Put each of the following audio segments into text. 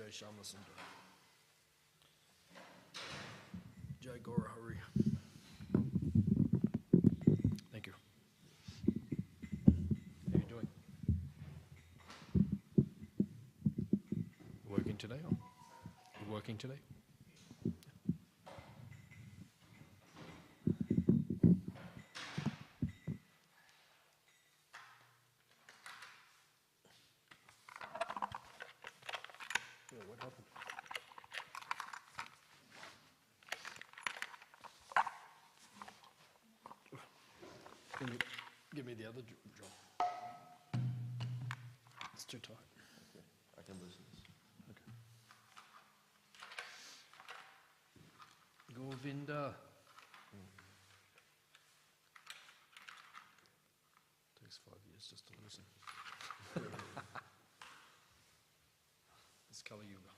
Jai Shama Sundar. Jai Gora Hari. Thank you. How are you doing? Working today? Or you working today? What happened? Can you give me the other drum? It's too tight. Okay, I can loosen this. Okay. Govinda. Takes 5 years just to loosen. It's Kali Yuga.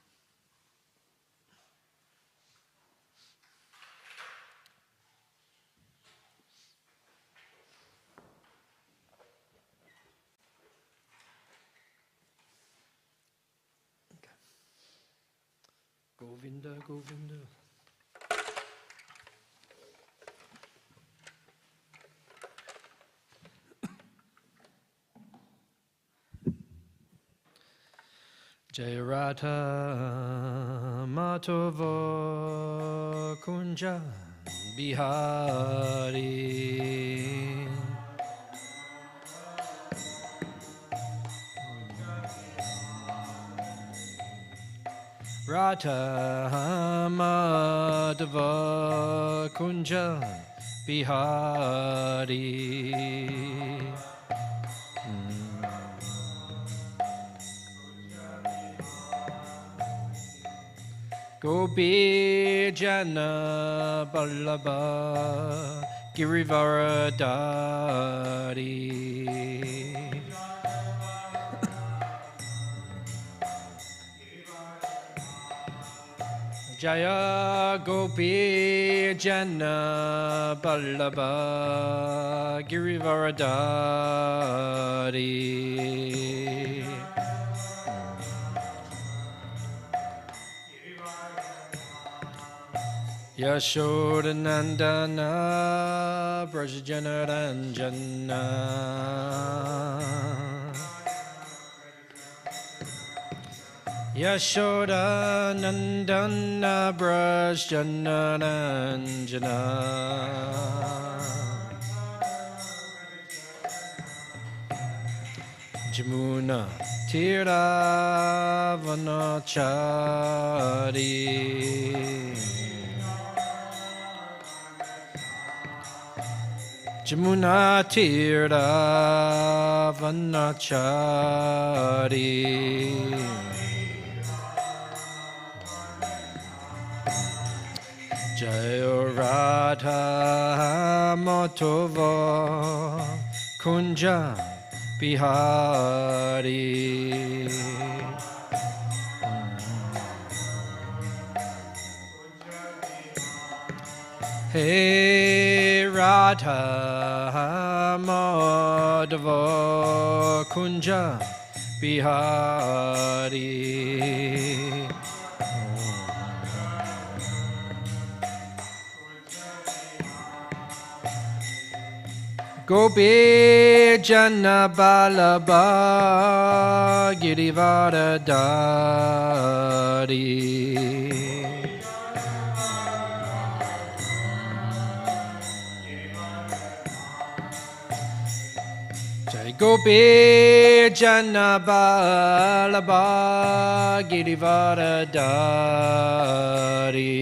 Govinda, Govinda. Jai Radha Madhava Kunja Bihari. Radha Madhava Kunja Bihari. Gopi Jana Ballabha Girivaradari. Jaya Gopi Jana Ballabha Girivaradari. Yashodanandana Brajjanaranjana. Yashodanandana Brajjanaranjana. Jamuna Tiravanachari. Jamuna Tiravanachari. Jaya Radha Madhava Kunja Bihari. Hey Radha Madhava Kunja Bihari. Gopi Jana Ballabha Girivaradari. Jai Gopi Jana Ballabha Girivaradari.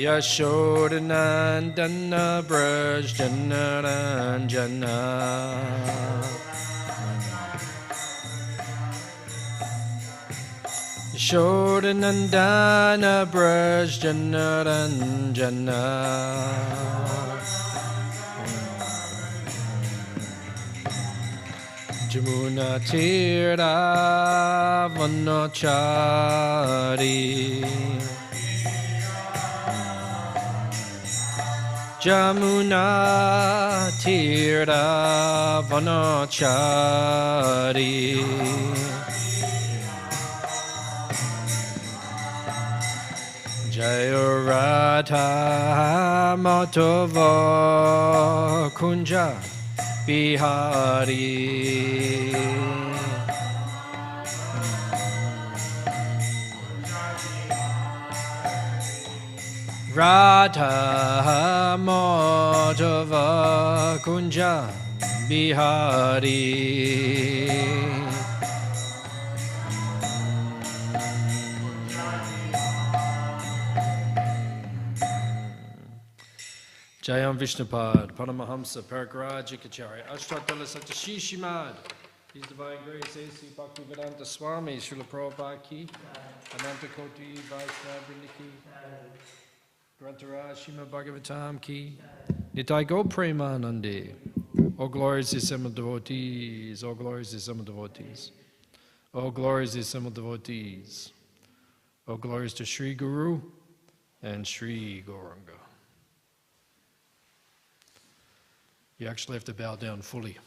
Yashodanandana Brajjanaranjana. Yashodanandana Brajjanaranjana. Jamuna Tiravanachari. Jamuna Tira Vanachari Jaya Radha Madhava Kunja Bihari Radha Madhava Kunja Bihari Jayam Vishnupad, Paramahamsa, Paragrajikacharya, Ashtatala Satyashishimad, His Divine Grace, A.C. Bhaktivedanta Swami, Srila Prabhupada Ki, Ananta Koti, Vaishnava Ki, Grantaraj, Srimad Bhagavatam Ki, Nitai Go Premanande, all glories to Sema devotees, all glories to Sema devotees, all glories to Sema devotees, all glories to Sri Guru and Sri Gauranga. You actually have to bow down fully.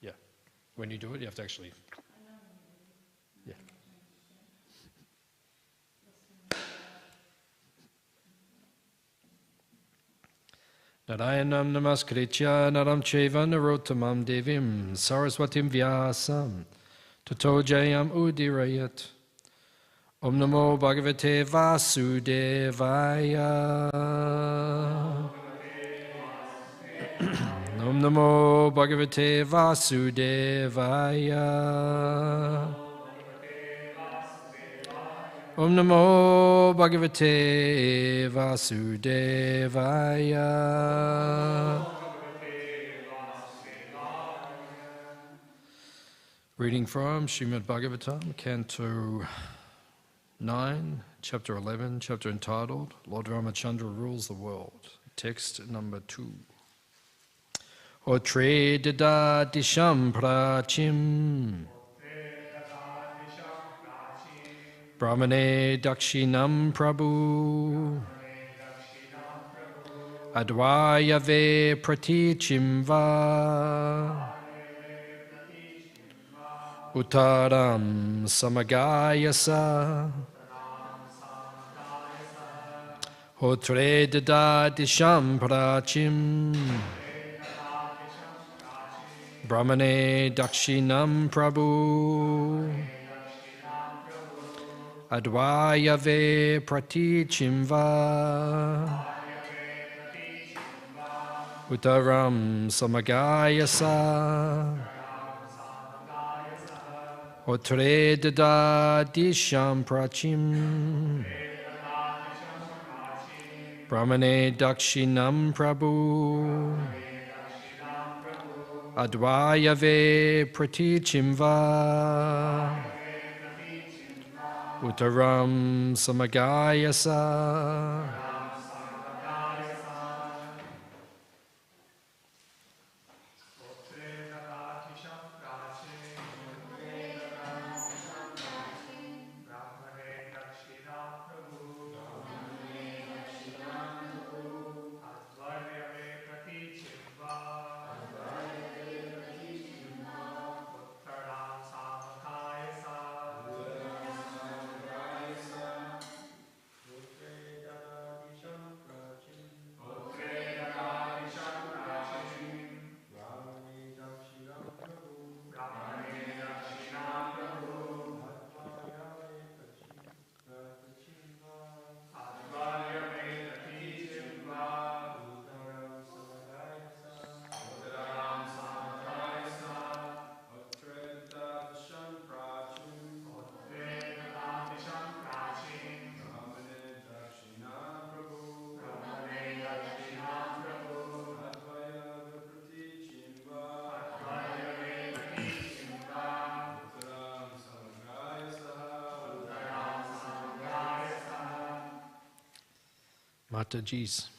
Yeah. When you do it, you have to actually. Yeah. Narayanam namaskritya naram cheva narottamam devim saraswatim vyasam tato jayam udirayat. Om namo bhagavate vasudevaya. Om namo bhagavate vasudevaya. Om namo bhagavate vasudevaya. Reading from Srimad Bhagavatam, canto 9, chapter 11, chapter entitled Lord Ramachandra Rules the World. Text number 2. Otre dada disham prachim Brahmane dakshinam prabhu Advayave pratichimva Uttaram samagayasa Otre dada disham prachim Brahmane dakshinam prabhu Advayave pratichimva Uttaram samagayasa Otre dada disham prachim Brahmane dakshinam prabhu Advayave pratichimva Uttaram samagayasa. Mataji's.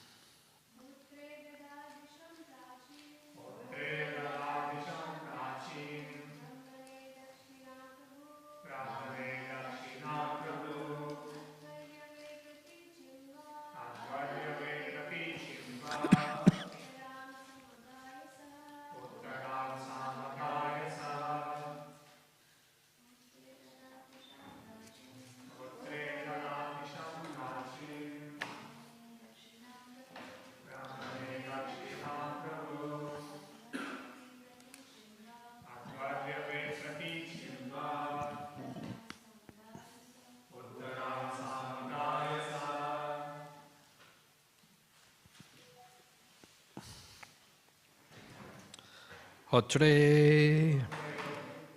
Hotre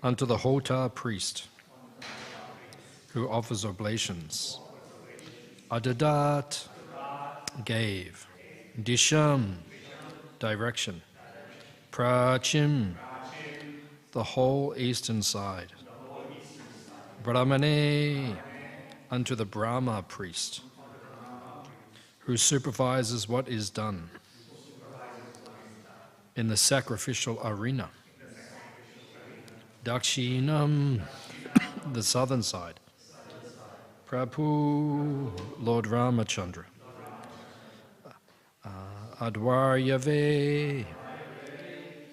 unto the Hota priest who offers oblations. Adadat gave. Disham direction. Prachim the whole eastern side. Brahmane unto the Brahma priest who supervises what is done in the sacrificial arena. Dakshinam the southern side. Prabhu Lord Ramachandra. Advaryave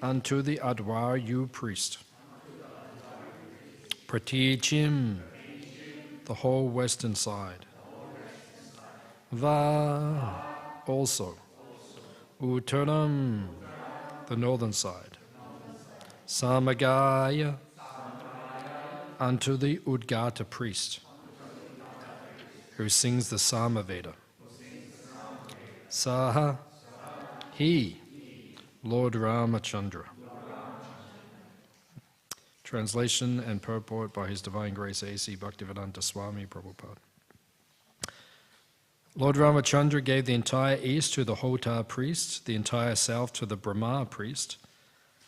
unto the Advaryu priest. Pratichim the whole western side. Va also. Uttaram the northern side. Samagaya unto the Udgata priest who sings the Samaveda. Saha he Lord Ramachandra. Translation and purport by His Divine Grace A.C. Bhaktivedanta Swami Prabhupada. Lord Ramachandra gave the entire east to the Hota priest, the entire south to the Brahma priest,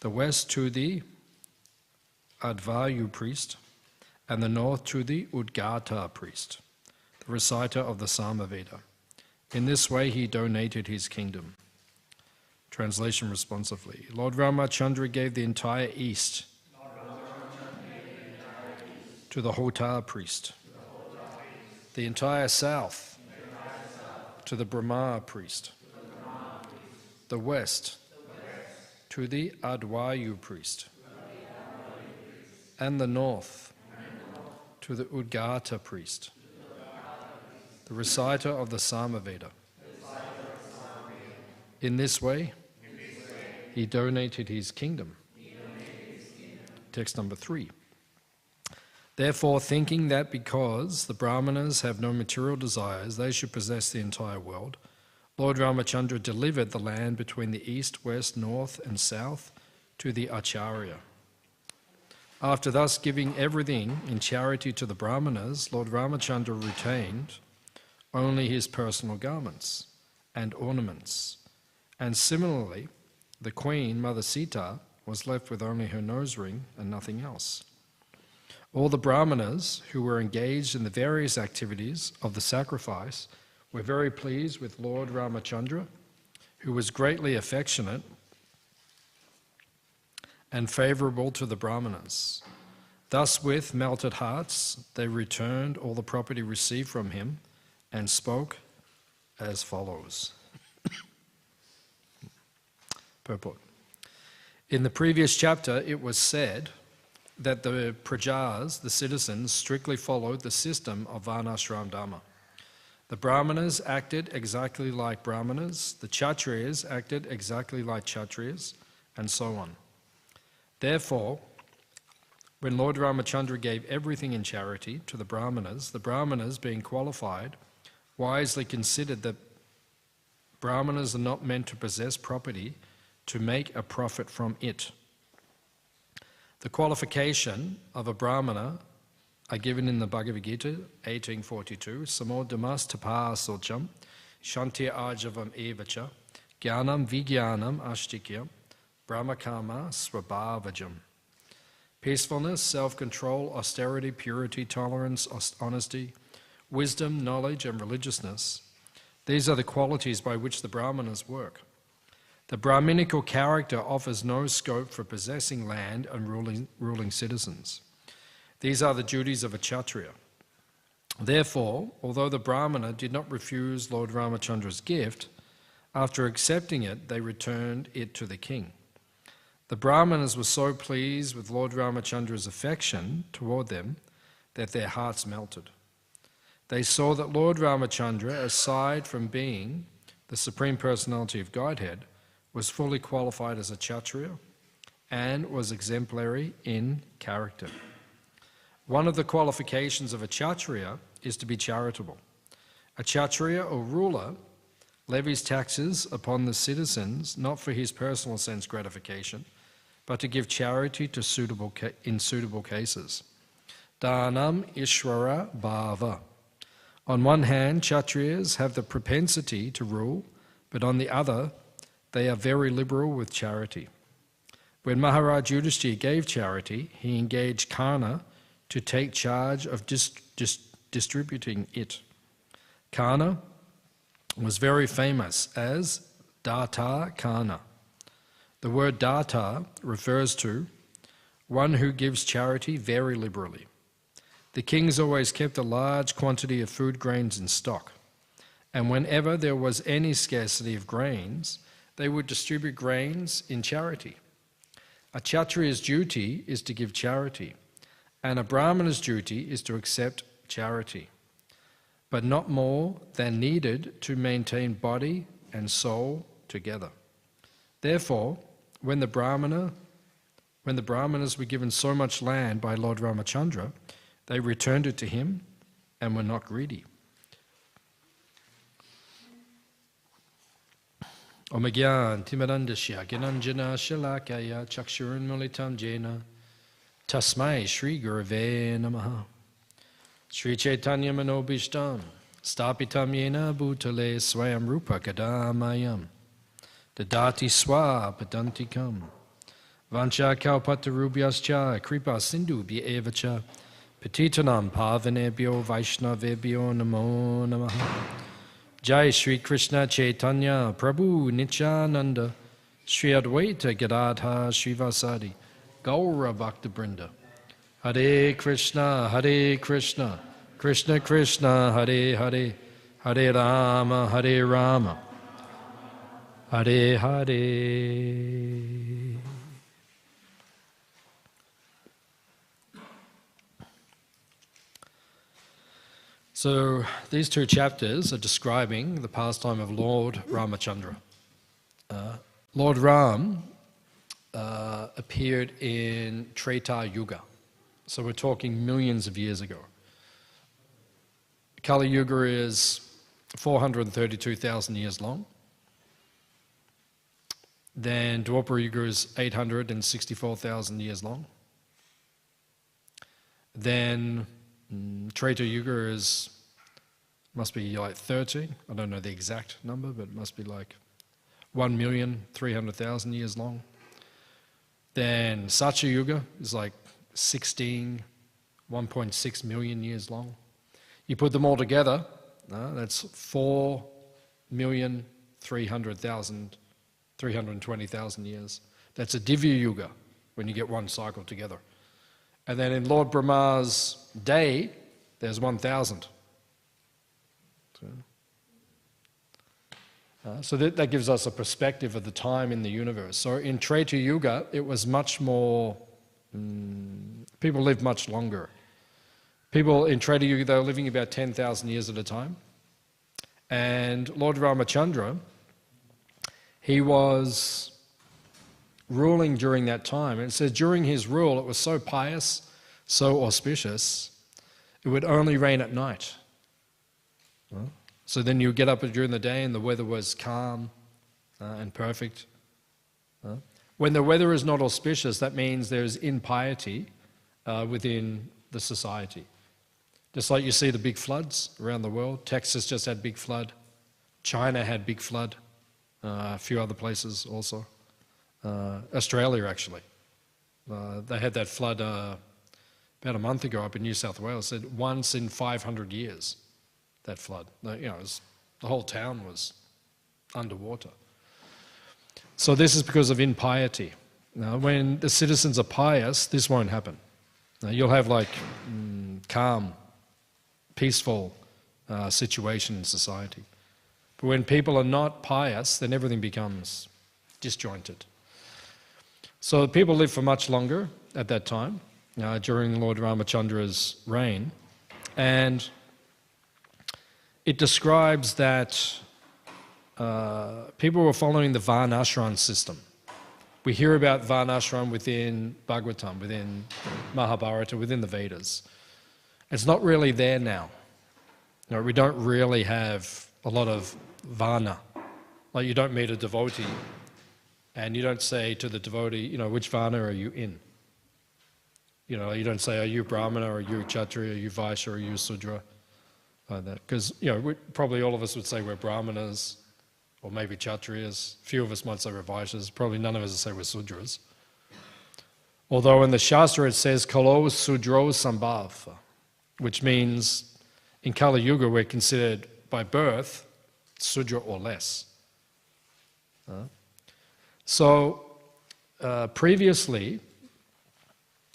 the west to the Advayu priest, and the north to the Udgata priest, the reciter of the Samaveda. In this way he donated his kingdom. Translation responsively. Lord Ramachandra gave the entire east to the Hota priest, the entire south to the Brahma priest, the west to the Advayu priest, and the north to the Udgata priest, the reciter of the Samaveda. In this way, he donated his kingdom. Text number 3. Therefore, thinking that because the Brahmanas have no material desires, they should possess the entire world, Lord Ramachandra delivered the land between the east, west, north, and south to the Acharya. After thus giving everything in charity to the Brahmanas, Lord Ramachandra retained only his personal garments and ornaments. And similarly, the queen, Mother Sita, was left with only her nose ring and nothing else. All the Brahmanas who were engaged in the various activities of the sacrifice were very pleased with Lord Ramachandra, who was greatly affectionate and favorable to the Brahmanas. Thus, with melted hearts, they returned all the property received from him and spoke as follows. Purport. In the previous chapter, it was said that the prajas, the citizens, strictly followed the system of Varnashram Dharma. The Brahmanas acted exactly like Brahmanas, the Kshatriyas acted exactly like Kshatriyas, and so on. Therefore, when Lord Ramachandra gave everything in charity to the Brahmanas being qualified, wisely considered that Brahmanas are not meant to possess property to make a profit from it. The qualification of a Brahmana are given in the Bhagavad Gita 1842, Samo Damas Tapa Socham, Shanti Ajavam Evacha, Gyanam Vigyanam Ashtikyam, Brahmakama Swabhavajam. Peacefulness, self-control, austerity, purity, tolerance, honesty, wisdom, knowledge, and religiousness. These are the qualities by which the Brahmanas work. The Brahminical character offers no scope for possessing land and ruling citizens. These are the duties of a Kshatriya. Therefore, although the Brahmana did not refuse Lord Ramachandra's gift, after accepting it, they returned it to the king. The Brahmanas were so pleased with Lord Ramachandra's affection toward them that their hearts melted. They saw that Lord Ramachandra, aside from being the Supreme Personality of Godhead, was fully qualified as a Kshatriya and was exemplary in character. One of the qualifications of a Kshatriya is to be charitable. A Kshatriya or ruler levies taxes upon the citizens not for his personal sense gratification, but to give charity to in suitable cases. Dhanam Ishvara Bhava. On one hand, Kshatriyas have the propensity to rule, but on the other, they are very liberal with charity. When Maharaj Yudhishthira gave charity, he engaged Karna to take charge of distributing it. Karna was very famous as Data Karna. The word Data refers to one who gives charity very liberally. The kings always kept a large quantity of food grains in stock, and whenever there was any scarcity of grains, they would distribute grains in charity. A Kshatriya's duty is to give charity, and a Brahmana's duty is to accept charity, but not more than needed to maintain body and soul together. Therefore, when the Brahmanas were given so much land by Lord Ramachandra, they returned it to him and were not greedy. Om Gyan Timarandasya Gyananjana Shalakaya Chakshurun Mulitam Jena Tasmai Shri Gurave Namaha Shri Chaitanya Manobishtam Stapitam Yena Bhutale Swayam Rupa Kadamayam Dadati Swa Padantikam Vancha Kalpatarubhyascha Kripa Sindhu Bhyevacha Petitanam Pavanebhyo Vaishnavebhyo Namo Namaha Jai Shri Krishna Chaitanya Prabhu Nityananda Shri Advaita Gadadha Srivasadi Gaura Bhakta Brinda Hare Krishna Krishna Krishna Hare Hare Hare Rama Hare Hare. So these two chapters are describing the pastime of Lord Ramachandra. Lord Ram appeared in Treta Yuga, so we're talking millions of years ago. Kali Yuga is 432,000 years long. Then Dwapara Yuga is 864,000 years long. Then Treta Yuga must be like 30. I don't know the exact number, but it must be like 1,300,000 years long. Then Satya Yuga is like 1.6 million years long. You put them all together, that's 320,000 years. That's a Divya Yuga when you get one cycle together. And then in Lord Brahma's day, there's 1,000. So that gives us a perspective of the time in the universe. So in Treta Yuga, it was much more, people lived much longer. People in Treta Yuga, they were living about 10,000 years at a time. And Lord Ramachandra, he was ruling during that time. And it says during his rule, it was so pious, so auspicious, it would only rain at night. So then you get up during the day and the weather was calm and perfect. When the weather is not auspicious, that means there's impiety within the society. Just like you see the big floods around the world. Texas just had big flood. China had big flood. A few other places also. Australia, actually. They had that flood about a month ago up in New South Wales. Said once in 500 years, that flood. The whole town was underwater. So this is because of impiety. Now, when the citizens are pious, this won't happen. Now, you'll have like calm, peaceful situation in society. But when people are not pious, then everything becomes disjointed. So people lived for much longer at that time, during Lord Ramachandra's reign. And it describes that people were following the Varnashram system. We hear about Varnashram within Bhagavatam, within Mahabharata, within the Vedas. It's not really there now. We don't really have a lot of Varna. Like you don't meet a devotee And you don't say to the devotee, which Varna are you in? You don't say, are you Brahmana, or are you Kshatriya, are you Vaishya, or are you Sudra? Like that. Because, probably all of us would say we're Brahmanas, or maybe Kshatriyas. Few of us might say we're Vaishyas. Probably none of us would say we're Sudras. Although in the Shastra it says, Kalo Sudro Sambhav, which means in Kali Yuga we're considered by birth Sudra or less. So previously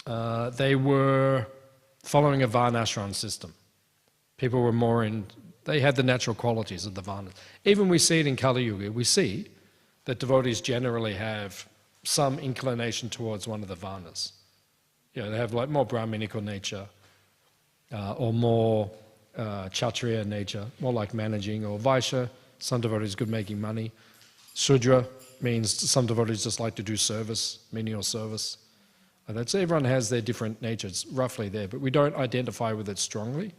they were following a Varnashram system. People were more they had the natural qualities of the Varnas. Even we see it in Kali Yuga, we see that devotees generally have some inclination towards one of the Varnas. They have like more Brahminical nature, or more Kshatriya nature, more like managing, or Vaishya, some devotees good making money. Sudra means some devotees just like to do service, menial service. So everyone has their different natures, roughly there, but we don't identify with it strongly.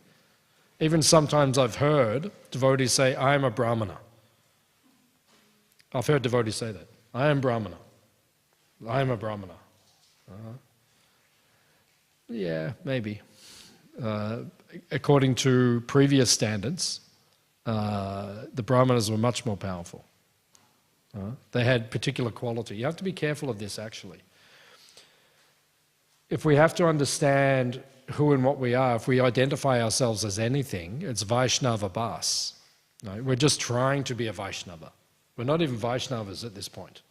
Even sometimes I've heard devotees say, I am a Brahmana. I've heard devotees say that. I am Brahmana. I am a Brahmana. Yeah, maybe. According to previous standards, the Brahmanas were much more powerful. They had particular quality. You have to be careful of this, actually. If we have to understand who and what we are, if we identify ourselves as anything, it's Vaishnava Bas. Right? We're just trying to be a Vaishnava. We're not even Vaishnavas at this point.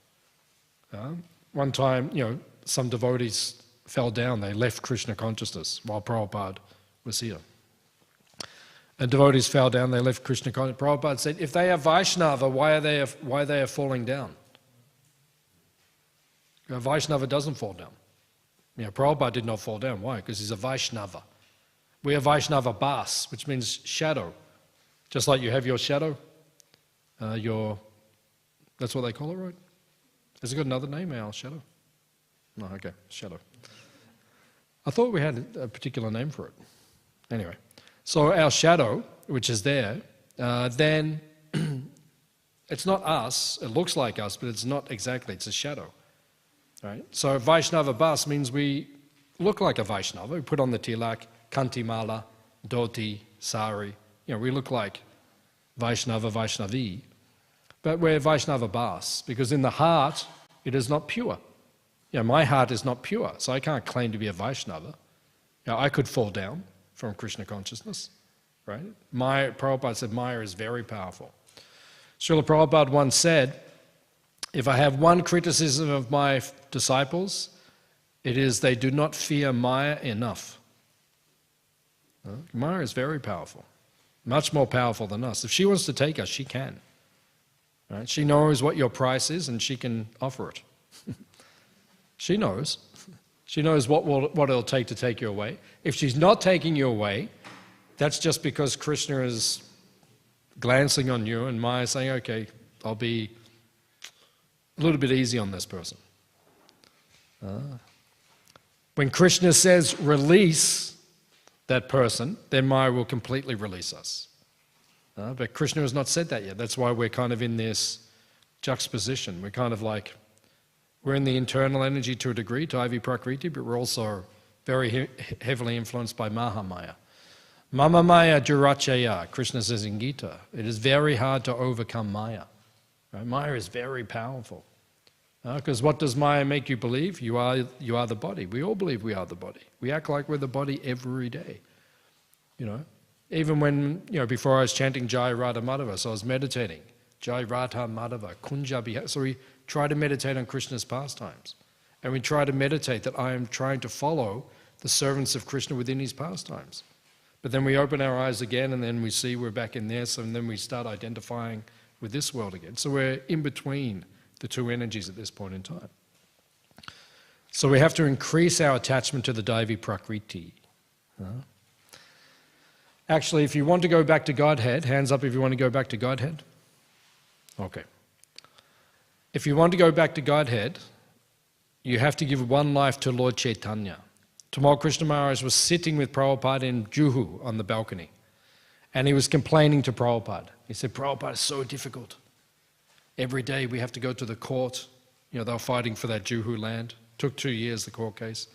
One time, some devotees fell down. They left Krishna consciousness while Prabhupada was here. And devotees fell down, they left Krishna consciousness. Prabhupada said, if they are Vaishnava, why are they falling down? A Vaishnava doesn't fall down. Prabhupada did not fall down. Why? Because he's a Vaishnava. We are Vaishnava Bas, which means shadow. Just like you have your shadow, that's what they call it, right? Has it got another name, our shadow? No, okay, shadow. I thought we had a particular name for it. Anyway, so our shadow, which is there, then it's not us, it looks like us, but it's not exactly, it's a shadow. Right? So Vaishnava Bas means we look like a Vaishnava. We put on the tilak, kantimala, dhoti, sari. We look like Vaishnava, Vaishnavi. But we're Vaishnava Bas because in the heart it is not pure. My heart is not pure, so I can't claim to be a Vaishnava. I could fall down from Krishna consciousness. Right? Prabhupada said Maya is very powerful. Srila Prabhupada once said, if I have one criticism of my disciples, it is they do not fear Maya enough. Maya is very powerful, much more powerful than us. If she wants to take us, she can. Right? She knows what your price is and she can offer it. She knows. She knows what it'll take to take you away. If she's not taking you away, that's just because Krishna is glancing on you and Maya is saying, okay, I'll be a little bit easy on this person. When Krishna says release that person, then Maya will completely release us. But Krishna has not said that yet. That's why we're kind of in this juxtaposition. We're kind of like, we're in the internal energy to a degree, Taivi Prakriti, but we're also very heavily influenced by Mahamaya. Mama Maya Durachaya, Krishna says in Gita, it is very hard to overcome Maya. Right? Maya is very powerful. Because what does Maya make you believe? You are the body. We all believe we are the body. We act like we're the body every day. Even when, before I was chanting Jai Radha Madhava, so I was meditating. Jai Radha Madhava, Kunja Bihar. So we try to meditate on Krishna's pastimes. And we try to meditate that I am trying to follow the servants of Krishna within his pastimes. But then we open our eyes again and then we see we're back in there, and then we start identifying with this world again. So we're in between the two energies at this point in time. So we have to increase our attachment to the Daivi Prakriti. Actually, if you want to go back to Godhead, hands up if you want to go back to Godhead. Okay. If you want to go back to Godhead, you have to give one life to Lord Chaitanya. Tamal Krishna Maharaj was sitting with Prabhupada in Juhu on the balcony, and he was complaining to Prabhupada. He said, Prabhupada is so difficult. Every day we have to go to the court You know, they were fighting for that Juhu land. Took 2 years, the court case.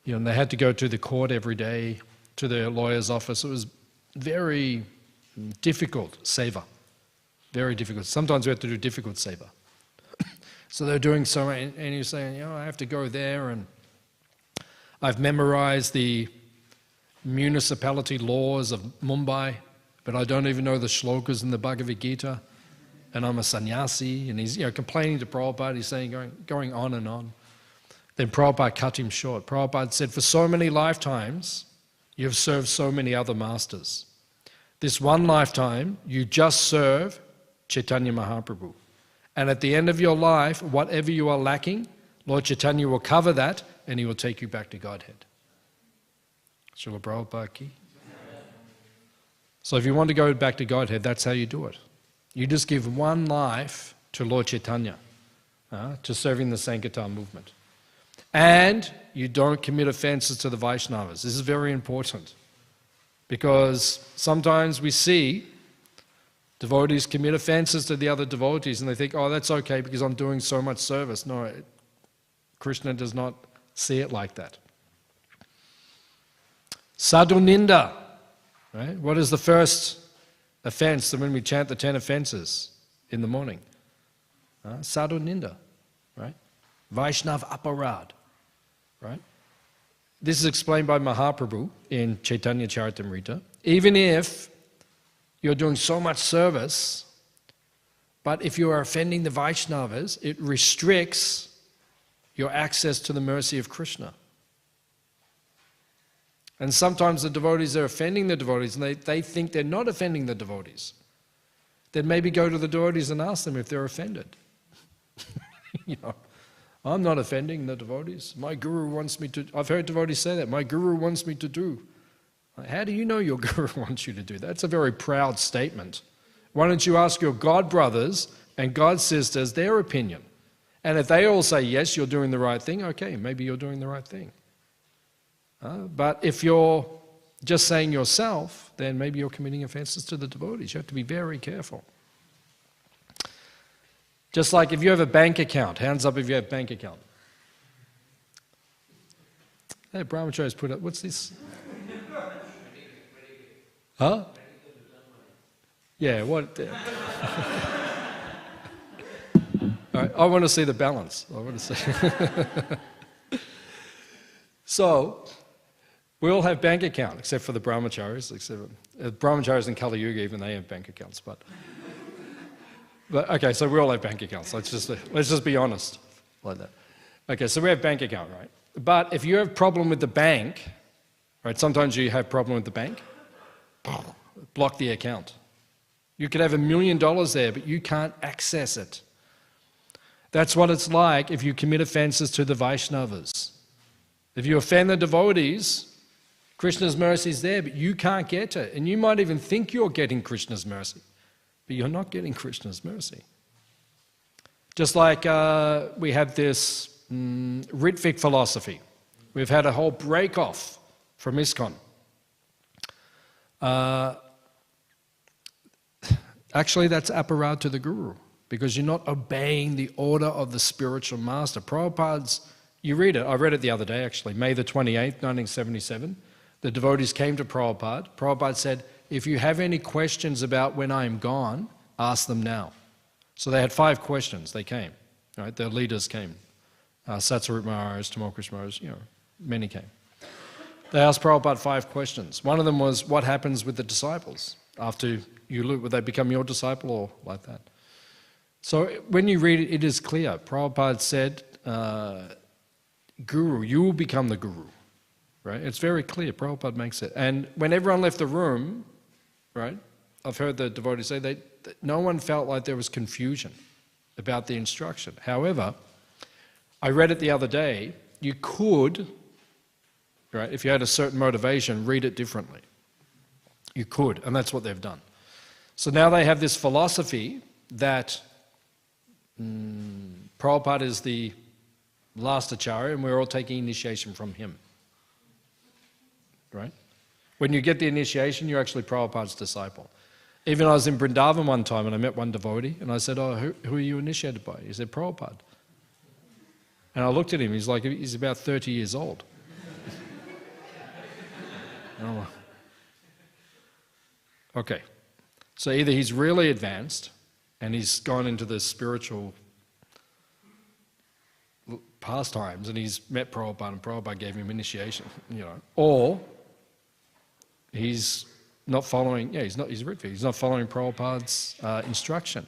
You know, and they had to go to the court every day, to their lawyer's office. It was very difficult seva. Very difficult. Sometimes we have to do difficult seva. So they're doing so, and you're saying, you know, I have to go there, and I've memorized the municipality laws of Mumbai, but I don't even know the shlokas in the Bhagavad Gita, and I'm a sannyasi, and he's, you know, complaining to Prabhupada. He's saying, going on and on. Then Prabhupada cut him short. Prabhupada said, for so many lifetimes, you have served so many other masters. This one lifetime, you just serve Chaitanya Mahaprabhu. And at the end of your life, whatever you are lacking, Lord Chaitanya will cover that, and he will take you back to Godhead. Srila Prabhupada ki. So if you want to go back to Godhead, that's how you do it. You just give one life to Lord Chaitanya, to serving the Sankirtan movement. And you don't commit offenses to the Vaishnavas. This is very important, because sometimes we see devotees commit offenses to the other devotees, and they think, oh, that's okay because I'm doing so much service. No, Krishna does not see it like that. Sadhu Ninda, right? What is the first offense when we chant the 10 offenses in the morning? Sadhu Ninda, right? Vaishnav Aparad, right? This is explained by Mahaprabhu in Chaitanya Charitamrita. Even if you're doing so much service, but if you are offending the Vaishnavas, it restricts your access to the mercy of Krishna. And sometimes the devotees are offending the devotees, and they think they're not offending the devotees. Then maybe go to the devotees and ask them if they're offended. You know, I'm not offending the devotees. My guru wants me to. I've heard devotees say that. My guru wants me to do. How do you know your guru wants you to do that? That's a very proud statement. Why don't you ask your god brothers and god sisters their opinion? And if they all say, yes, you're doing the right thing, okay, maybe you're doing the right thing. But if you're just saying yourself, then maybe you're committing offenses to the devotees. You have to be very careful. Just like if you have a bank account, hands up if you have a bank account. Hey, Brahmacharis put up, what's this? Huh? Yeah, what? All right, I want to see the balance. I want to see. So, we all have bank accounts, except for the Brahmacharis. Brahmacharis in Kali Yuga, even they have bank accounts. But okay, so we all have bank accounts. Let's just be honest like that. Okay, so we have bank account, right? But if you have a problem with the bank, right? Sometimes you have a problem with the bank. Block the account. You could have $1 million there, but you can't access it. That's what it's like if you commit offenses to the Vaishnavas. If you offend the devotees, Krishna's mercy is there, but you can't get it. And you might even think you're getting Krishna's mercy, but you're not getting Krishna's mercy. Just like we have this Ritvik philosophy. We've had a whole break-off from ISKCON. Actually, that's aparad to the Guru, because you're not obeying the order of the spiritual master. Prabhupada's, you read it, I read it the other day actually, May the 28th, 1977. The devotees came to Prabhupada. Prabhupada said, if you have any questions about when I am gone, ask them now. So they had 5 questions, they came, right? Their leaders came. Satsarup Maharaj, Tamokrishna Maharaj, you know, many came. They asked Prabhupada 5 questions. One of them was, what happens with the disciples after you look? Would they become your disciple or like that? So when you read it, it is clear. Prabhupada said, Guru, you will become the Guru, right? It's very clear. Prabhupada makes it. And when everyone left the room, right, I've heard the devotees say no one felt like there was confusion about the instruction. However, I read it the other day, you could, right, if you had a certain motivation, read it differently. You could, and that's what they've done. So now they have this philosophy that Prabhupada is the last acharya and we're all taking initiation from him. Right? When you get the initiation, you're actually Prabhupada's disciple. Even I was in Vrindavan one time and I met one devotee and I said, oh, who are you initiated by? He said, Prabhupada. And I looked at him, he's about 30 years old. And I'm like, okay, so either he's really advanced and he's gone into the spiritual pastimes and he's met Prabhupada and Prabhupada gave him initiation, or he's not following, he's not following Prabhupada's instruction.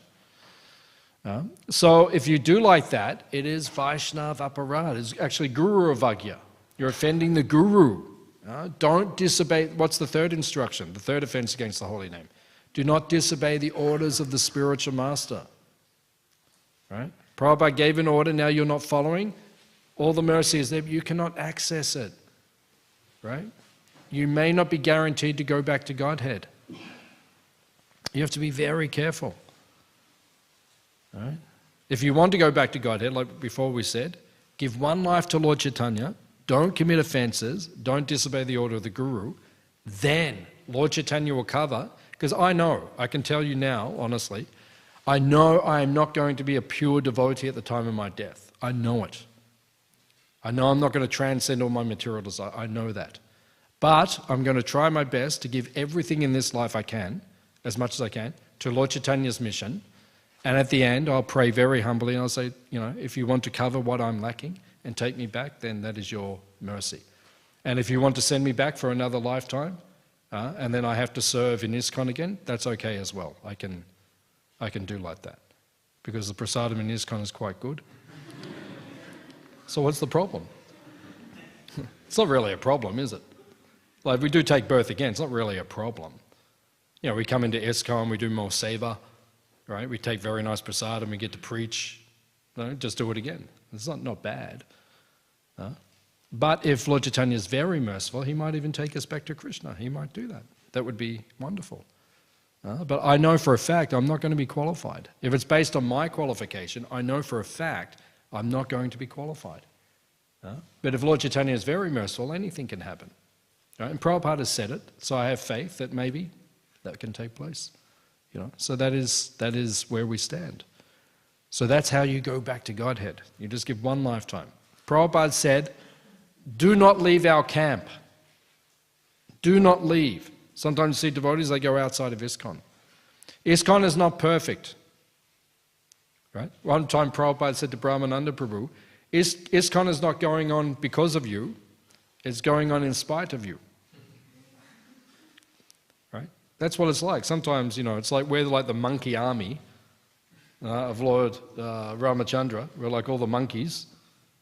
So if you do like that, it is Vaishnav Aparad. It's actually Guru Avagya. You're offending the Guru. Don't disobey. What's the third instruction? The third offense against the holy name. Do not disobey the orders of the spiritual master. Right? Prabhupada gave an order, now you're not following. All the mercy is there, but you cannot access it. Right? You may not be guaranteed to go back to Godhead. You have to be very careful. Right? If you want to go back to Godhead, like before we said, give one life to Lord Chaitanya, don't commit offenses, don't disobey the order of the Guru, then Lord Chaitanya will cover, because I can tell you now, honestly, I know I am not going to be a pure devotee at the time of my death. I know it. I know I'm not going to transcend all my material desire. I know that. But I'm going to try my best to give everything in this life I can, as much as I can, to Lord Chaitanya's mission. And at the end, I'll pray very humbly and I'll say, if you want to cover what I'm lacking and take me back, then that is your mercy. And if you want to send me back for another lifetime, and then I have to serve in ISKCON again, that's okay as well. I can do like that. Because the prasadam in ISKCON is quite good. So what's the problem? It's not really a problem, is it? Like, we do take birth again, it's not really a problem. We come into ISKCON, we do more seva, right? We take very nice prasadam, we get to preach. Just do it again. It's not bad. But if Lord Chaitanya is very merciful, he might even take us back to Krishna. He might do that. That would be wonderful. But I know for a fact I'm not going to be qualified. If it's based on my qualification, I know for a fact I'm not going to be qualified. But if Lord Chaitanya is very merciful, anything can happen. Right? And Prabhupada has said it, so I have faith that maybe that can take place. So that is where we stand. So that's how you go back to Godhead. You just give one lifetime. Prabhupada said, do not leave our camp. Do not leave. Sometimes you see devotees, they go outside of ISKCON. ISKCON is not perfect. Right? One time Prabhupada said to Brahmananda Prabhu, ISKCON is not going on because of you, it's going on in spite of you. Right? That's what it's like. Sometimes, it's like we're like the monkey army of Lord Ramachandra. We're like all the monkeys,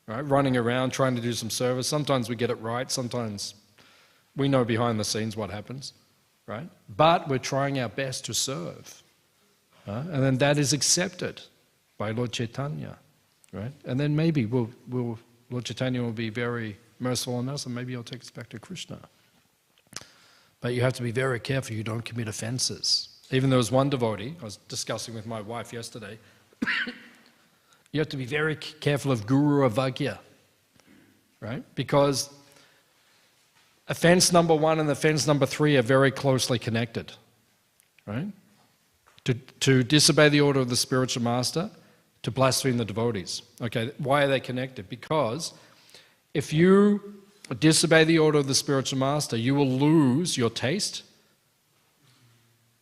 right, running around trying to do some service. Sometimes we get it right, sometimes we know behind the scenes what happens, right? But we're trying our best to serve. And then that is accepted by Lord Chaitanya, right? And then maybe Lord Chaitanya will be very merciful on us and maybe he'll take us back to Krishna. But you have to be very careful you don't commit offenses. Even there was one devotee, I was discussing with my wife yesterday, you have to be very careful of Guru Avagya, right? Because offense number 1 and offense number 3 are very closely connected, right? To disobey the order of the spiritual master, to blaspheme the devotees. Okay, why are they connected? Because if you disobey the order of the spiritual master, you will lose your taste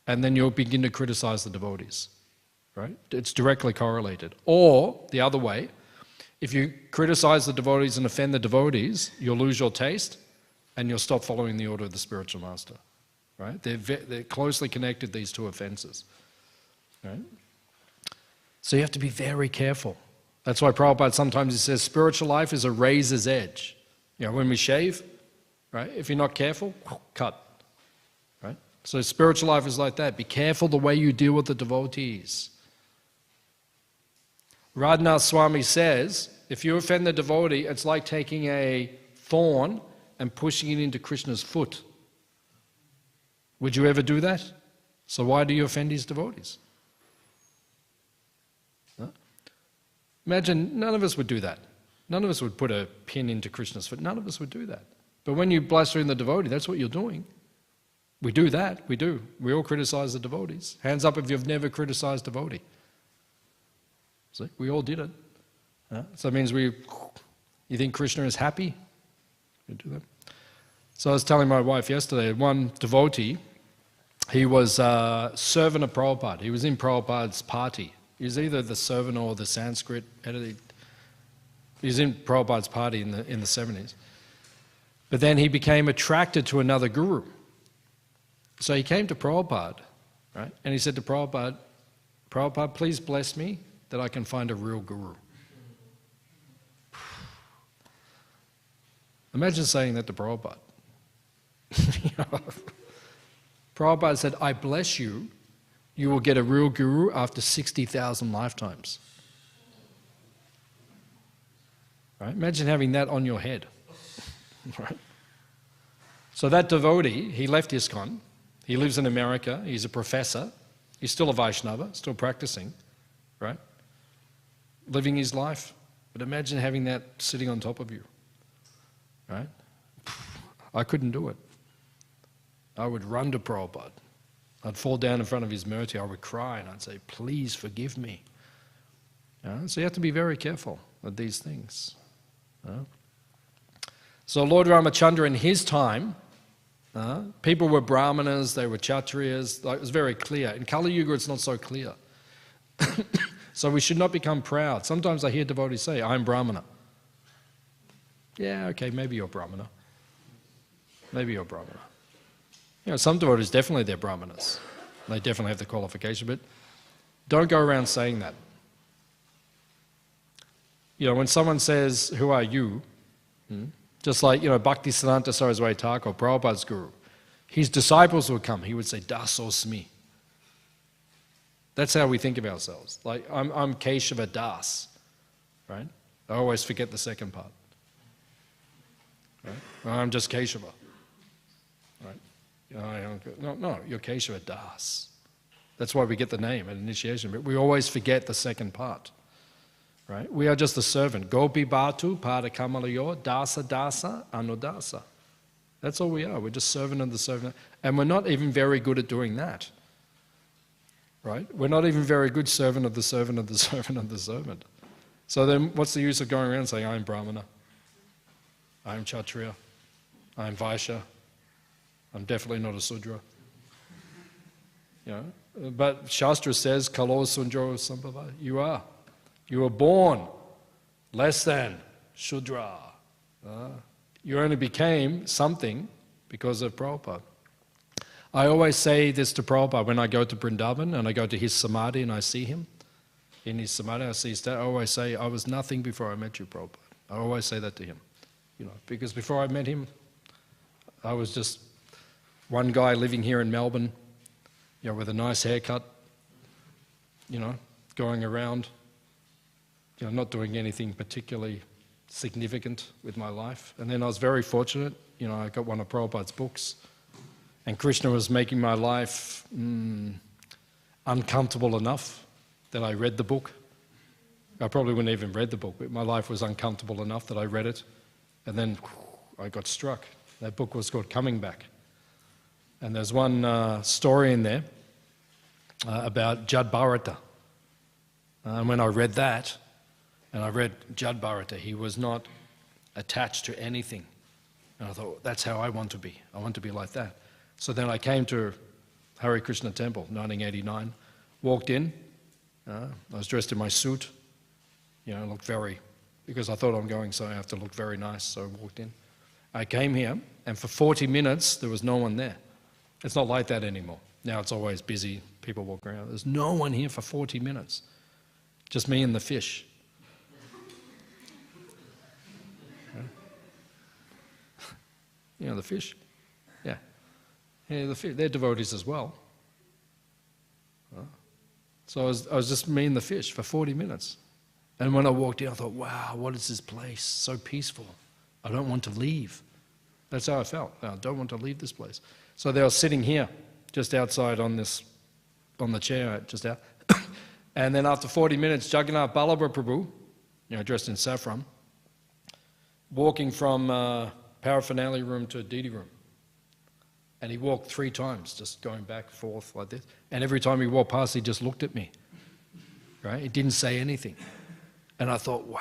and then you'll begin to criticize the devotees, right? It's directly correlated. Or, the other way, if you criticize the devotees and offend the devotees, you'll lose your taste and you'll stop following the order of the spiritual master, right? They're closely connected, these two offenses, right? So you have to be very careful. That's why Prabhupada sometimes he says spiritual life is a razor's edge. When we shave, right? If you're not careful, cut, right? So spiritual life is like that. Be careful the way you deal with the devotees. Radhanath Swami says, if you offend the devotee, it's like taking a thorn and pushing it into Krishna's foot. Would you ever do that? So why do you offend his devotees? Imagine none of us would do that. None of us would put a pin into Krishna's foot. None of us would do that. But when you blaspheme the devotee, that's what you're doing. We do that. We do. We all criticize the devotees. Hands up if you've never criticized a devotee. See, we all did it. So it means you think Krishna is happy? You do that. So I was telling my wife yesterday, one devotee, he was a servant of Prabhupada. He was in Prabhupada's party. He was either the servant or the Sanskrit editor. He was in Prabhupada's party in the 70s. But then he became attracted to another guru. So he came to Prabhupada, right? And he said to Prabhupada, Prabhupada, please bless me that I can find a real guru. Imagine saying that to Prabhupada. Prabhupada said, I bless you, you will get a real guru after 60,000 lifetimes. Right? Imagine having that on your head. Right? So that devotee, he left ISKCON, he lives in America, he's a professor, he's still a Vaishnava, still practicing, right? Living his life. But imagine having that sitting on top of you. Right? I couldn't do it. I would run to Prabhupada. I'd fall down in front of his murti, I would cry and I'd say, please forgive me. So you have to be very careful with these things. So Lord Ramachandra in his time, people were brahmanas, they were kshatriyas, it was very clear. In Kali Yuga it's not so clear. So we should not become proud. Sometimes I hear devotees say, I'm brahmana. Yeah, okay, maybe you're brahmana. Maybe you're brahmana. Some devotees definitely they're brahmanas. They definitely have the qualification, but don't go around saying that. When someone says, who are you? Just like, Bhaktisiddhanta Saraswati Thakur, Prabhupada's guru, his disciples would come, he would say, Dasosmi. That's how we think of ourselves. Like, I'm Keshava Dasa, right? I always forget the second part. Right? I'm just Keshava. Right? No, you're Keshava Dasa. That's why we get the name at initiation, but we always forget the second part. Right? We are just the servant. Gopi Bhatu, Pada Kamalayo, Dasa Dasa, Anudasa. That's all we are. We're just servant of the servant. And we're not even very good at doing that. Right? We're not even very good servant of the servant of the servant of the servant. So then what's the use of going around saying, I'm Brahmana, I'm Kshatriya, I'm Vaishya, I'm definitely not a Sudra. But Shastra says, Kalo Sundro Sambhava, you are. You were born less than Shudra. You only became something because of Prabhupada. I always say this to Prabhupada when I go to Vrindavan and I go to his samadhi and I see him. In his samadhi I see his dad. I always say, I was nothing before I met you, Prabhupada. I always say that to him. Because before I met him, I was just one guy living here in Melbourne, with a nice haircut, going around, not doing anything particularly significant with my life. And then I was very fortunate, I got one of Prabhupada's books, and Krishna was making my life uncomfortable enough that I read the book. I probably wouldn't even read the book, but my life was uncomfortable enough that I read it, and then I got struck. That book was called Coming Back. And there's one story in there about Jad Bharata. And when I read that, and I read Jad Bharata, he was not attached to anything. And I thought, that's how I want to be. I want to be like that. So then I came to Hare Krishna Temple, 1989, walked in. I was dressed in my suit. Looked because I thought I'm going, so I have to look very nice, so I walked in. I came here, and for 40 minutes, there was no one there. It's not like that anymore. Now it's always busy, people walk around. There's no one here for 40 minutes. Just me and the fish. The fish. Yeah, the fish. They're devotees as well. So I was just me and the fish for 40 minutes. And when I walked in, I thought, wow, what is this place? So peaceful. I don't want to leave. That's how I felt. I don't want to leave this place. So they were sitting here, just outside on the chair, just out. And then after 40 minutes, Jagannath Ballabha Prabhu, dressed in saffron, walking from paraphernalia room to Didi room. And he walked 3 times, just going back and forth like this. And every time he walked past, he just looked at me. Right? He didn't say anything. And I thought, wow.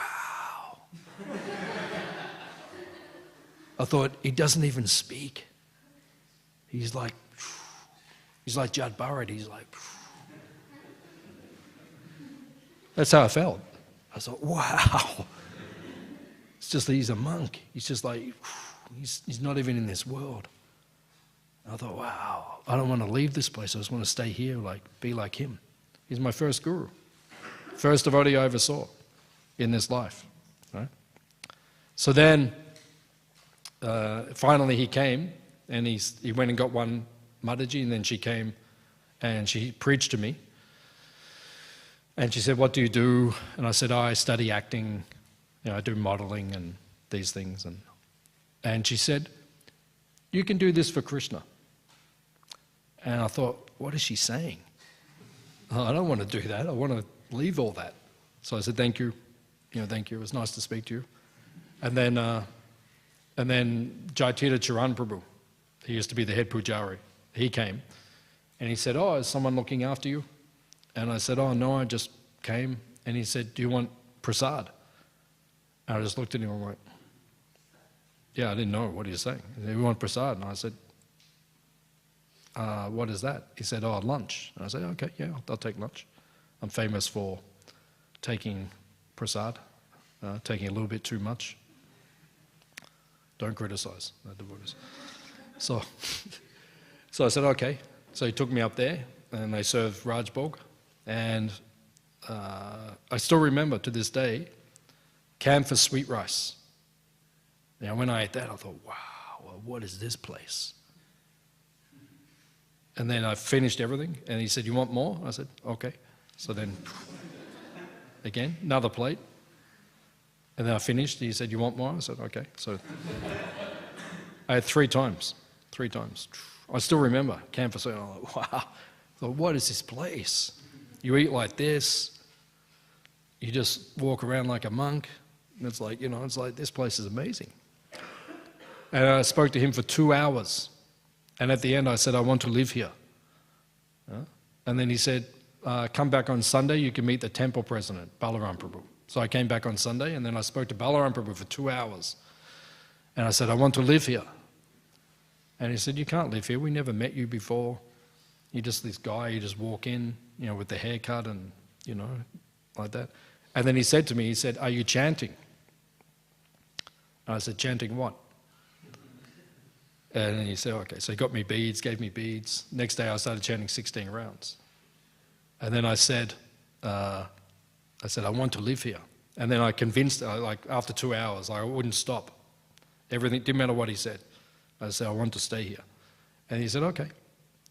I thought, he doesn't even speak. He's like Judd Burrett. He's like, that's how I felt. I thought, wow. It's just that he's a monk. He's just like, he's not even in this world. I thought, wow, I don't want to leave this place. I just want to stay here, like, be like him. He's my first guru. First devotee I ever saw in this life. Right? So then, finally he came, and he went and got one Mataji, and then she came and she preached to me. And she said, what do you do? And I said, I study acting, I do modeling and these things. And she said, you can do this for Krishna. And I thought, what is she saying? Oh, I don't want to do that. I want to leave all that. So I said, thank you. Thank you. It was nice to speak to you. And then Jaitira Charan Prabhu, he used to be the head pujari. He came and he said, oh, is someone looking after you? And I said, oh, no, I just came. And he said, do you want prasad? And I just looked at him and went, yeah, I didn't know what he was saying. He said, we want prasad. And I said, what is that? He said, oh, lunch. And I said, okay, yeah, I'll take lunch. I'm famous for taking prasad, taking a little bit too much. Don't criticize the devotees. So I said, okay. So he took me up there, and they served Rajbhog. And I still remember to this day, camphor sweet rice. Now, when I ate that, I thought, wow, what is this place? And then I finished everything, and he said, you want more? I said, okay. So then, again, another plate. And then I finished. He said, you want more? I said, okay. So I had three times. I still remember camphor sweet. I'm like, wow. I thought, what is this place? You eat like this. You just walk around like a monk. And it's like, it's like, this place is amazing. And I spoke to him for 2 hours. And at the end I said, I want to live here. And then he said, come back on Sunday, you can meet the temple president, Balaram Prabhu. So I came back on Sunday, and then I spoke to Balaram Prabhu for 2 hours. And I said, I want to live here. And he said, you can't live here. We never met you before. You're just this guy, you just walk in, with the haircut and, like that. And then he said to me, he said, are you chanting? And I said, chanting what? And then he said, okay. So he got me beads, gave me beads. Next day I started chanting 16 rounds. And then I said, I want to live here. And then I convinced, after 2 hours, I wouldn't stop. Everything, didn't matter what he said. I said, I want to stay here. And he said, okay.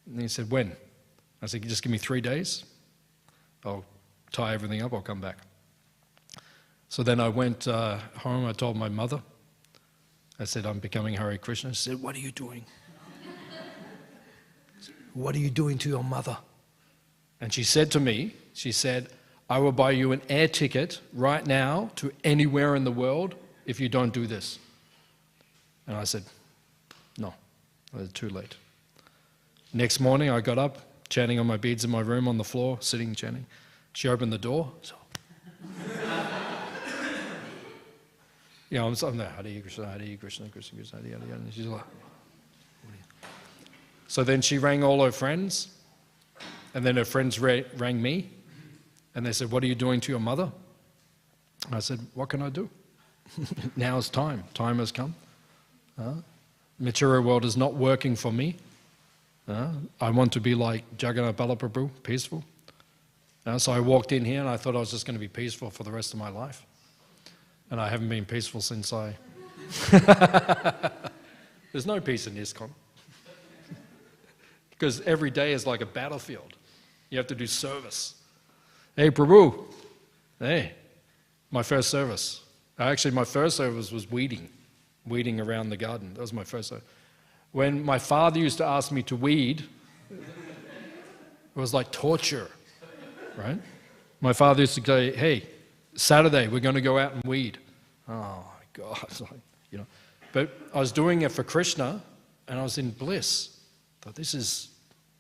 And he said, when? I said, just give me 3 days. I'll tie everything up, I'll come back. So then I went home, I told my mother. I said, I'm becoming Hare Krishna. She said, what are you doing? What are you doing to your mother? And she said to me, she said, I will buy you an air ticket right now to anywhere in the world if you don't do this. And I said, no, it was too late. Next morning I got up, chanting on my beads in my room on the floor, sitting chanting. She opened the door. So, I'm there, Hare Krishna, Hare Krishna, Krishna Krishna, Hare Hare. And she's like, so then she rang all her friends, and then her friends rang me, and they said, what are you doing to your mother? I said, what can I do? Now's time. Time has come. Material world is not working for me. I want to be like Jagannath Balaprabhu, peaceful. So I walked in here and I thought I was just going to be peaceful for the rest of my life. And I haven't been peaceful since I... There's no peace in ISKCON. Because every day is like a battlefield. You have to do service. Hey, Prabhu. Hey, my first service. Actually, my first service was weeding around the garden. That was my first service. When my father used to ask me to weed, it was like torture, right? My father used to go, hey, Saturday, we're going to go out and weed. Oh, my God. But I was doing it for Krishna, and I was in bliss. I thought, this is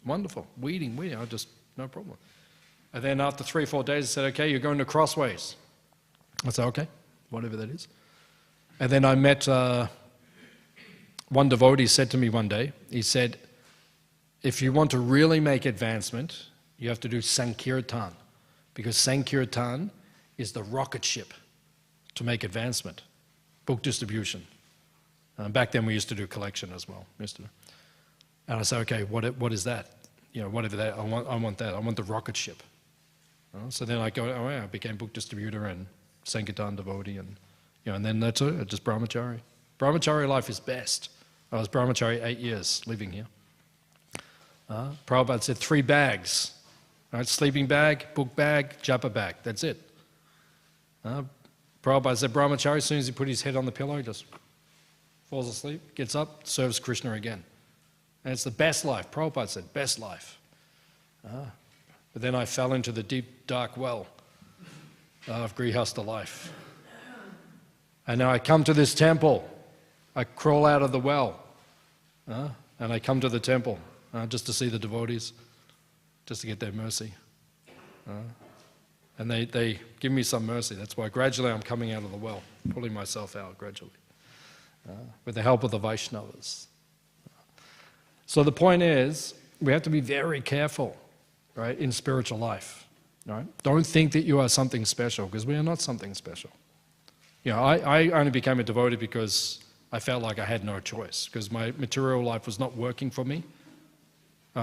wonderful. Weeding, no problem. And then after 3 or 4 days, I said, okay, you're going to Crossways. I said, okay, whatever that is. And then I met one devotee said to me one day, he said, if you want to really make advancement, you have to do Sankirtan, because Sankirtan is the rocket ship to make advancement, book distribution. Back then we used to do collection as well. And I said, okay, what is that? You know, whatever that, I want that. I want the rocket ship. So then I became book distributor and Sankirtan devotee, and and then that's it, just brahmachari. Brahmachari life is best. I was brahmachari 8 years living here. Prabhupada said 3 bags, right? Sleeping bag, book bag, japa bag, that's it. Prabhupada said brahmachari, as soon as he put his head on the pillow, he just falls asleep, gets up, serves Krishna again. And it's the best life. Prabhupada said, best life. But then I fell into the deep, dark well of grihastha life. And now I come to this temple. I crawl out of the well. And I come to the temple just to see the devotees, just to get their mercy. And they give me some mercy. That's why gradually I'm coming out of the well, pulling myself out gradually, with the help of the Vaishnavas. So the point is, we have to be very careful, right, in spiritual life. Right? Don't think that you are something special, because we are not something special. I only became a devotee because I felt like I had no choice, because my material life was not working for me.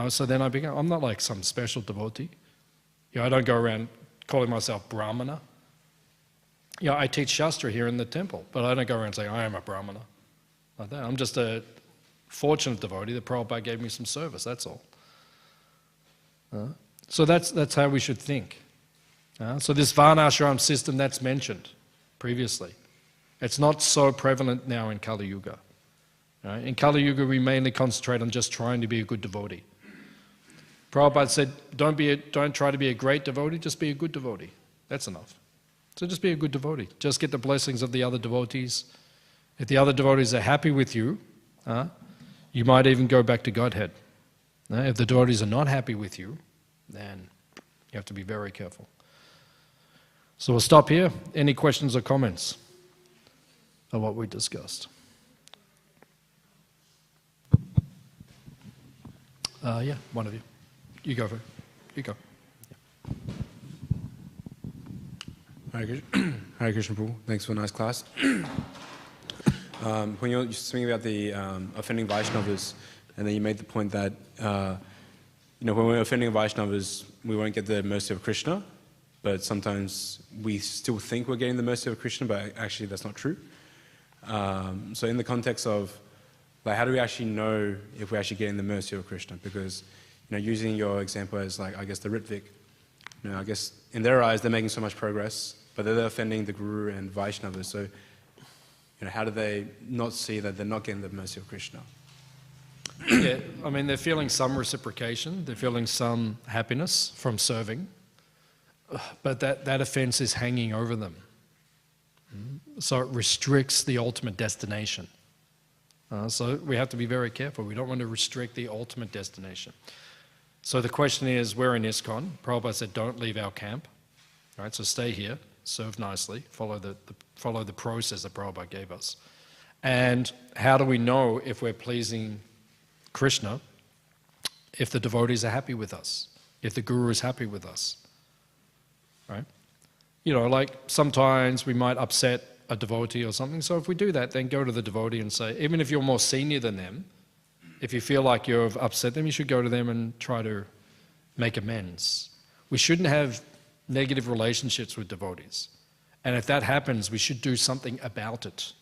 So then I'm not like some special devotee. I don't go around calling myself Brahmana. I teach Shastra here in the temple, but I don't go around saying I am a Brahmana. Like that. I'm just a fortunate devotee that Prabhupada gave me some service, that's all. So that's how we should think. So this Varnashram system that's mentioned previously, it's not so prevalent now in Kali Yuga. In Kali Yuga we mainly concentrate on just trying to be a good devotee. Prabhupada said, don't try to be a great devotee, just be a good devotee. That's enough. So just be a good devotee. Just get the blessings of the other devotees. If the other devotees are happy with you, you might even go back to Godhead. If the devotees are not happy with you, then you have to be very careful. So we'll stop here. Any questions or comments on what we discussed? Yeah, one of you. You go for it. You go. Hare Krishna Prabhu. Thanks for a nice class. When you're speaking about the offending Vaishnavas, and then you made the point that when we're offending Vaishnavas, we won't get the mercy of Krishna, but sometimes we still think we're getting the mercy of Krishna, but actually that's not true. So in the context of, like, how do we actually know if we're actually getting the mercy of Krishna? Because, using your example as, like, I guess the Ritvik, I guess in their eyes they're making so much progress, but they're offending the Guru and Vaishnavas. So, how do they not see that they're not getting the mercy of Krishna? Yeah, I mean, they're feeling some reciprocation, they're feeling some happiness from serving, but that offense is hanging over them. So it restricts the ultimate destination. So we have to be very careful. We don't want to restrict the ultimate destination. So the question is, we're in ISKCON. Prabhupada said, don't leave our camp. Right, so stay here, serve nicely, follow the process that Prabhupada gave us. And how do we know if we're pleasing Krishna? If the devotees are happy with us, if the Guru is happy with us, right? Like sometimes we might upset a devotee or something, so if we do that, then go to the devotee and say, even if you're more senior than them, if you feel like you've upset them, you should go to them and try to make amends. We shouldn't have negative relationships with devotees. And if that happens, we should do something about it.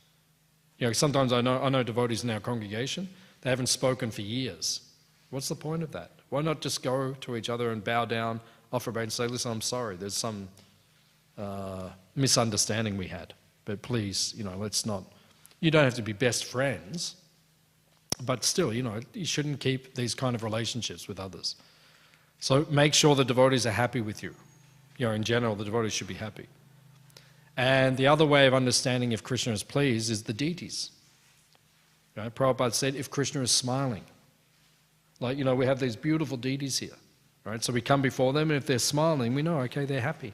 Sometimes I know devotees in our congregation, they haven't spoken for years. What's the point of that? Why not just go to each other and bow down, offer a and say, listen, I'm sorry, there's some misunderstanding we had. But please, let's not, you don't have to be best friends, but still, you shouldn't keep these kind of relationships with others. So make sure the devotees are happy with you. In general, the devotees should be happy. And the other way of understanding if Krishna is pleased is the deities. Right? Prabhupada said, if Krishna is smiling, like, we have these beautiful deities here, right? So we come before them, and if they're smiling, we know, okay, they're happy.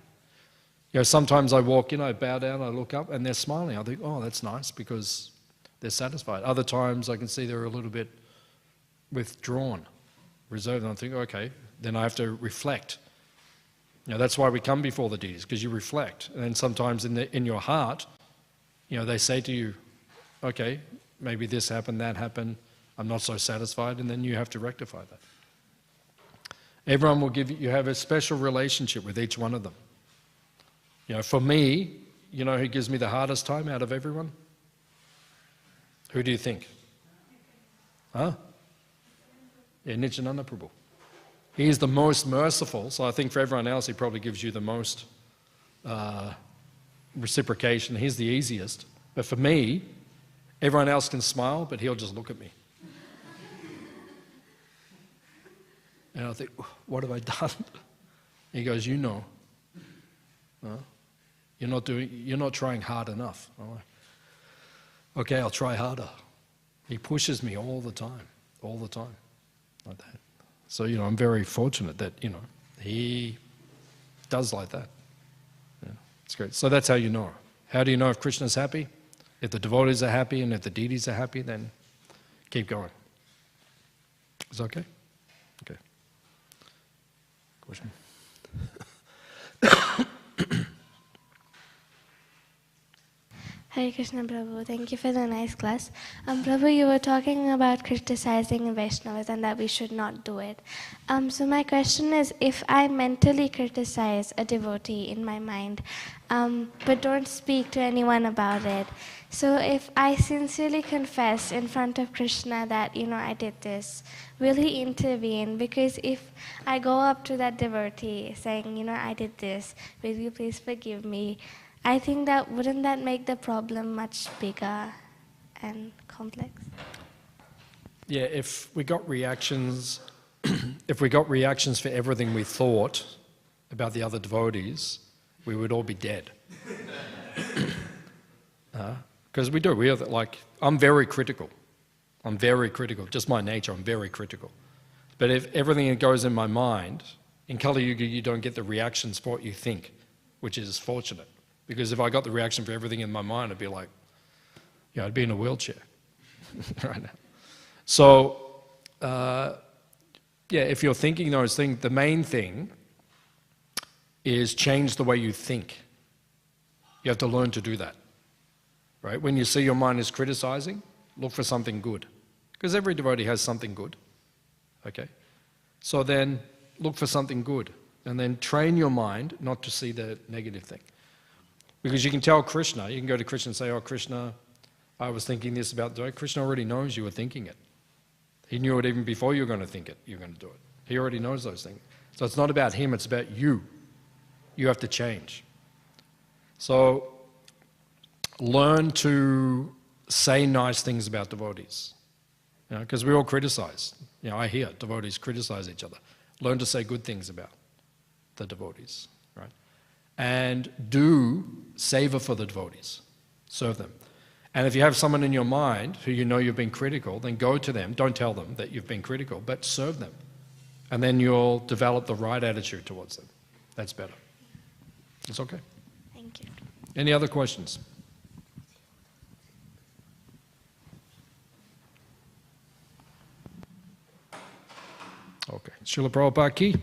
You know, sometimes I walk in, I bow down, I look up, and they're smiling. I think, oh, that's nice because they're satisfied. Other times I can see they're a little bit withdrawn, reserved, and I think, okay, then I have to reflect. You know, that's why we come before the deities, because you reflect. And then sometimes in your heart, you know, they say to you, okay, maybe this happened, that happened, I'm not so satisfied, and then you have to rectify that. Everyone will give you have a special relationship with each one of them. You know, for me, you know who gives me the hardest time out of everyone? Who do you think? Huh? Yeah, Nityananda Prabhu. He is the most merciful, so I think for everyone else he probably gives you the most reciprocation. He's the easiest. But for me, everyone else can smile, but he'll just look at me. And I think, what have I done? He goes, you know. Huh? You're not trying hard enough. I'm like, okay, I'll try harder. He pushes me all the time, like that. So, you know, I'm very fortunate that, you know, he does like that. Yeah, it's great. So that's how you know. How do you know if Krishna's happy? If the devotees are happy and if the deities are happy, then keep going. Is that okay? Okay. Question? Hare Krishna Prabhu, thank you for the nice class. Prabhu, you were talking about criticizing Vaishnavas and that we should not do it. So my question is, if I mentally criticize a devotee in my mind, but don't speak to anyone about it, so if I sincerely confess in front of Krishna that, you know, I did this, will he intervene? Because if I go up to that devotee saying, you know, I did this, will you please forgive me? I think that wouldn't that make the problem much bigger and complex? Yeah, if we got reactions for everything we thought about the other devotees, we would all be dead. Because we do. We are like, I'm very critical. Just my nature, I'm very critical. But if everything that goes in my mind, in Kali Yuga, you don't get the reactions for what you think, which is fortunate. Because if I got the reaction for everything in my mind, I'd be like, yeah, I'd be in a wheelchair right now. So, yeah, if you're thinking those things, the main thing is change the way you think. You have to learn to do that, right? When you see your mind is criticizing, look for something good. Because every devotee has something good, okay? So then look for something good and then train your mind not to see the negative thing. Because you can tell Krishna, you can go to Krishna and say, oh, Krishna, I was thinking this about doing it. Krishna already knows you were thinking it. He knew it even before you were going to think it, you're going to do it. He already knows those things. So it's not about him, it's about you. You have to change. So learn to say nice things about devotees. You know, because we all criticize. You know, I hear devotees criticize each other. Learn to say good things about the devotees, right? And do savor for the devotees. Serve them. And if you have someone in your mind who you know you've been critical, then go to them. Don't tell them that you've been critical, but serve them. And then you'll develop the right attitude towards them. That's better. It's okay. Thank you. Any other questions? Okay. Srila Prabhupada ki.